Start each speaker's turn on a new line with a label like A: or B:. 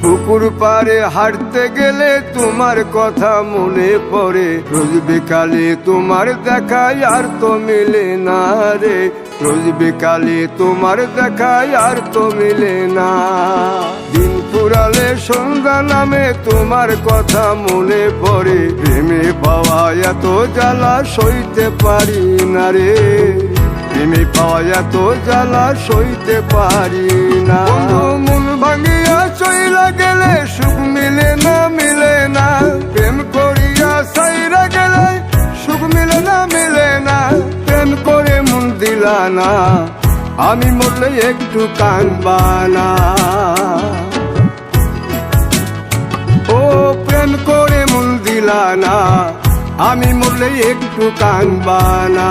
A: পুকুর পাড়ে হাঁটতে গেলে তোমার কথা মনে পড়ে, রোজ বিকালে তোমার দেখা আর তো মিলে না রে, রোজ বিকালে তোমার দেখা আর তো মিলে না। দিন ফুরালে সন্ধ্যা নামে তোমার কথা মনে পড়ে, প্রেমে পাওয়া এত জ্বালা সইতে পারি না রে, প্রেমে পাওয়া এত জ্বালা সইতে পারি না। মন ভাঙিয়া চইলা গেলে সুখ মিলে না, মিলে না, প্রেম করিয়া সাইরা গেলে সুখ মিলে না, মিলে না, প্রেম করে মন দিলা না, আমি মরলে একটু কাঁদবা না। ও প্রেম করে মন দিলা না, আমি মরলে একটু কাঁদবা না।